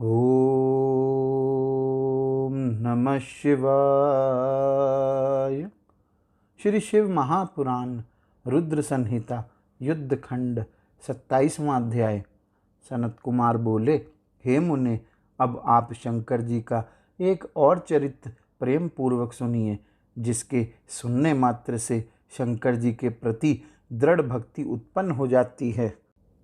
ओम नमः शिवाय। श्री शिव महापुराण रुद्र संहिता युद्ध खंड 27वां अध्याय। सनत कुमार बोले, हे मुने, अब आप शंकर जी का एक और चरित्र प्रेम पूर्वक सुनिए, जिसके सुनने मात्र से शंकर जी के प्रति दृढ़ भक्ति उत्पन्न हो जाती है।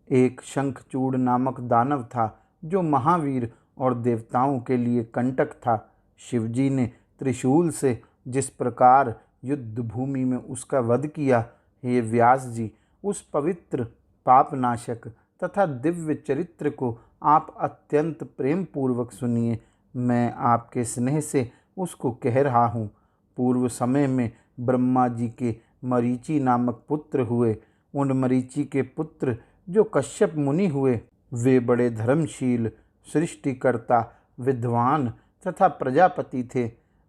एक शंखचूड़ नामक दानव था, जो महावीर और देवताओं के लिए कंटक था। शिवजी ने त्रिशूल से जिस प्रकार युद्ध भूमि में उसका वध किया, हे व्यास जी, उस पवित्र पापनाशक तथा दिव्य चरित्र को आप अत्यंत प्रेम पूर्वक सुनिए। मैं आपके स्नेह से उसको कह रहा हूँ। पूर्व समय में ब्रह्मा जी के मरीचि नामक पुत्र हुए। उन मरीचि के पुत्र जो कश्यप मुनि हुए, वे बड़े धर्मशील, सृष्टिकर्ता, विद्वान तथा प्रजापति थे।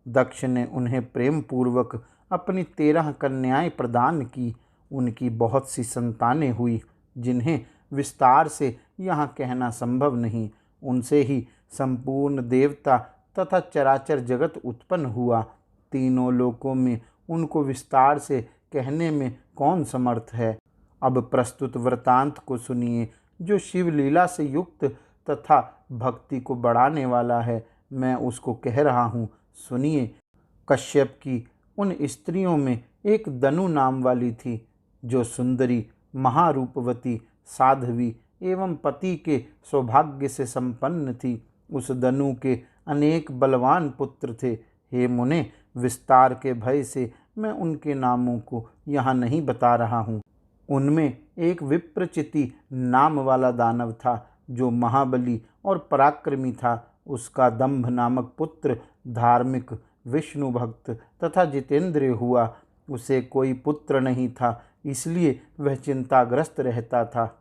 दक्ष ने उन्हें प्रेम पूर्वक अपनी 13 कन्याएं प्रदान की। उनकी बहुत सी संतानें हुई, जिन्हें विस्तार से यहाँ कहना संभव नहीं। उनसे ही संपूर्ण देवता तथा चराचर जगत उत्पन्न हुआ। तीनों लोकों में उनको विस्तार से कहने में कौन समर्थ है। अब प्रस्तुत वृतांत को सुनिए, जो शिवलीला से युक्त तथा भक्ति को बढ़ाने वाला है। मैं उसको कह रहा हूँ, सुनिए। कश्यप की उन स्त्रियों में एक दनु नाम वाली थी, जो सुंदरी, महारूपवती, साध्वी एवं पति के सौभाग्य से संपन्न थी। उस दनु के अनेक बलवान पुत्र थे। हे मुने, विस्तार के भय से मैं उनके नामों को यहाँ नहीं बता रहा हूँ। उनमें एक विप्रचिति नाम वाला दानव था, जो महाबली और पराक्रमी था। उसका दंभ नामक पुत्र धार्मिक, विष्णु भक्त तथा जितेंद्रिय हुआ। उसे कोई पुत्र नहीं था, इसलिए वह चिंताग्रस्त रहता था।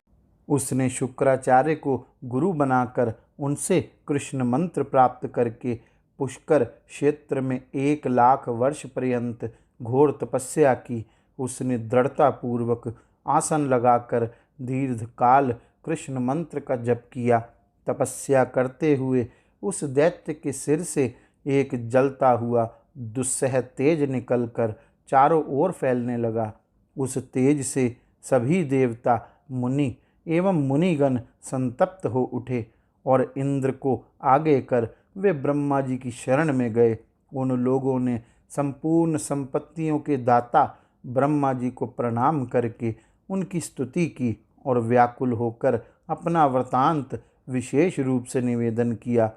उसने शुक्राचार्य को गुरु बनाकर उनसे कृष्ण मंत्र प्राप्त करके पुष्कर क्षेत्र में 1,00,000 वर्ष पर्यंत घोर तपस्या की। उसने दृढ़ता पूर्वक आसन लगाकर दीर्घ काल कृष्ण मंत्र का जप किया। तपस्या करते हुए उस दैत्य के सिर से एक जलता हुआ दुस्सह तेज निकलकर चारों ओर फैलने लगा। उस तेज से सभी देवता, मुनि एवं मुनिगण संतप्त हो उठे और इंद्र को आगे कर वे ब्रह्मा जी की शरण में गए। उन लोगों ने संपूर्ण संपत्तियों के दाता ब्रह्मा जी को प्रणाम करके उनकी स्तुति की और व्याकुल होकर अपना वृतांत विशेष रूप से निवेदन किया।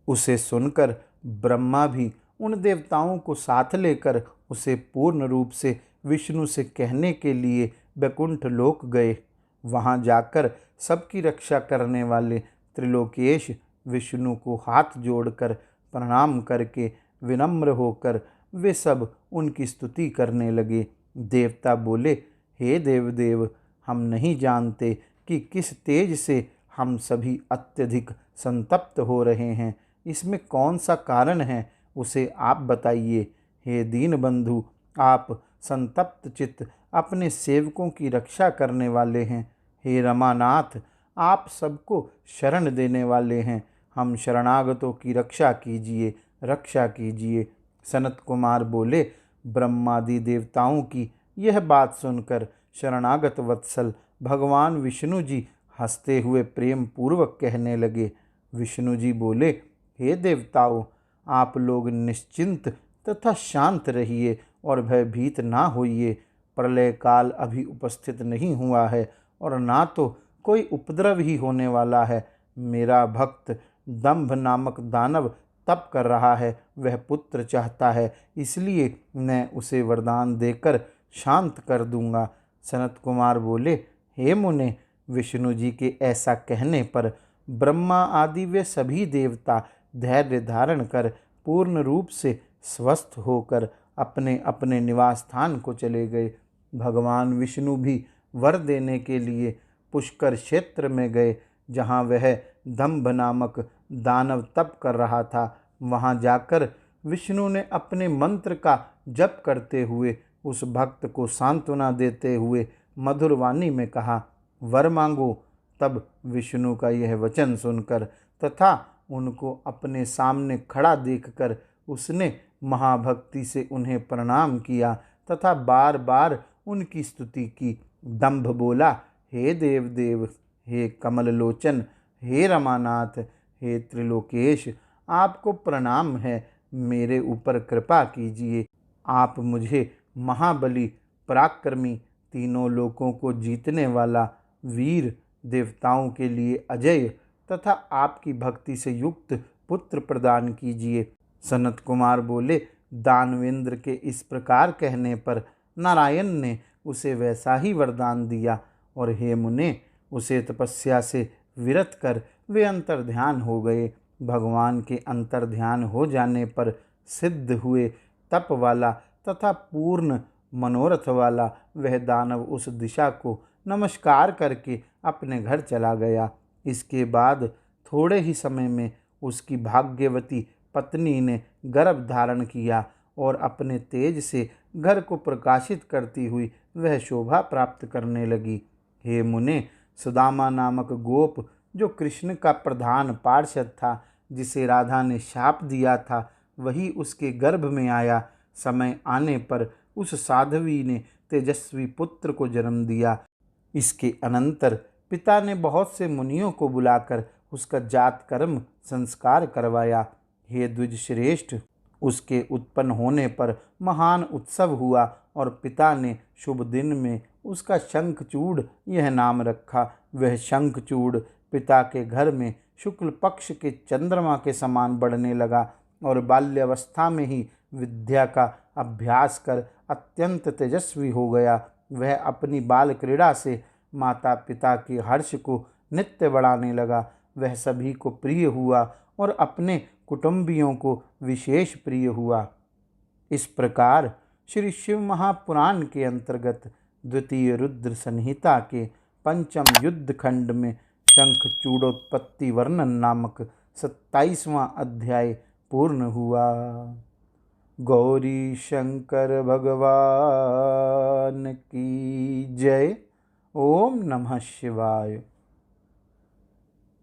उसे सुनकर ब्रह्मा भी उन देवताओं को साथ लेकर उसे पूर्ण रूप से विष्णु से कहने के लिए वैकुंठ लोक गए। वहां जाकर सबकी रक्षा करने वाले त्रिलोकेश विष्णु को हाथ जोड़कर प्रणाम करके विनम्र होकर वे सब उनकी स्तुति करने लगे। देवता बोले, हे देवदेव, हम नहीं जानते कि किस तेज से हम सभी अत्यधिक संतप्त हो रहे हैं। इसमें कौन सा कारण है, उसे आप बताइए। हे दीन बंधु, आप संतप्त चित्त अपने सेवकों की रक्षा करने वाले हैं। हे रमानाथ, आप सबको शरण देने वाले हैं। हम शरणागतों की रक्षा कीजिए, रक्षा कीजिए। सनत कुमार बोले, ब्रह्मादि देवताओं की यह बात सुनकर शरणागत वत्सल भगवान विष्णु जी हंसते हुए प्रेम पूर्वक कहने लगे। विष्णु जी बोले, हे देवताओं, आप लोग निश्चिंत तथा शांत रहिए और भयभीत ना होइए। प्रलय काल अभी उपस्थित नहीं हुआ है और ना तो कोई उपद्रव ही होने वाला है। मेरा भक्त दंभ नामक दानव तप कर रहा है, वह पुत्र चाहता है, इसलिए मैं उसे वरदान देकर शांत कर दूंगा। सनत कुमार बोले, हे मुने, विष्णु जी के ऐसा कहने पर ब्रह्मा आदि वे सभी देवता धैर्य धारण कर पूर्ण रूप से स्वस्थ होकर अपने अपने निवास स्थान को चले गए। भगवान विष्णु भी वर देने के लिए पुष्कर क्षेत्र में गए, जहाँ वह दंभ नामक दानव तप कर रहा था। वहाँ जाकर विष्णु ने अपने मंत्र का जप करते हुए उस भक्त को सांत्वना देते हुए मधुर वाणी में कहा, वर मांगो। तब विष्णु का यह वचन सुनकर तथा उनको अपने सामने खड़ा देखकर उसने महाभक्ति से उन्हें प्रणाम किया तथा बार बार उनकी स्तुति की। दंभ बोला, हे देवदेव, हे कमललोचन, हे रमानाथ, हे त्रिलोकेश, आपको प्रणाम है। मेरे ऊपर कृपा कीजिए। आप मुझे महाबली, पराक्रमी, तीनों लोकों को जीतने वाला वीर, देवताओं के लिए अजय तथा आपकी भक्ति से युक्त पुत्र प्रदान कीजिए। सनत कुमार बोले, दानवेंद्र के इस प्रकार कहने पर नारायण ने उसे वैसा ही वरदान दिया और हे मुने, उसे तपस्या से विरत कर वे अंतर्ध्यान हो गए। भगवान के अंतर्ध्यान हो जाने पर सिद्ध हुए तप वाला तथा पूर्ण मनोरथ वाला वह दानव उस दिशा को नमस्कार करके अपने घर चला गया। इसके बाद थोड़े ही समय में उसकी भाग्यवती पत्नी ने गर्भ धारण किया और अपने तेज से घर को प्रकाशित करती हुई वह शोभा प्राप्त करने लगी। हे मुने, सुदामा नामक गोप, जो कृष्ण का प्रधान पार्षद था, जिसे राधा ने शाप दिया था, वही उसके गर्भ में आया। समय आने पर उस साध्वी ने तेजस्वी पुत्र को जन्म दिया। इसके अनंतर पिता ने बहुत से मुनियों को बुलाकर उसका जात कर्म संस्कार करवाया। हे द्विज श्रेष्ठ, उसके उत्पन्न होने पर महान उत्सव हुआ और पिता ने शुभ दिन में उसका शंखचूड़ यह नाम रखा। वह शंखचूड़ पिता के घर में शुक्ल पक्ष के चंद्रमा के समान बढ़ने लगा और बाल्यावस्था में ही विद्या का अभ्यास कर अत्यंत तेजस्वी हो गया। वह अपनी बाल क्रीड़ा से माता पिता के हर्ष को नित्य बढ़ाने लगा। वह सभी को प्रिय हुआ और अपने कुटुंबियों को विशेष प्रिय हुआ। इस प्रकार श्री शिव महापुराण के अंतर्गत द्वितीय रुद्र संहिता के पंचम युद्ध खंड में शंखचूड़ोत्पत्ति वर्णन नामक 27वां अध्याय पूर्ण हुआ। गौरी शंकर भगवान की जय। ओम नमः शिवाय।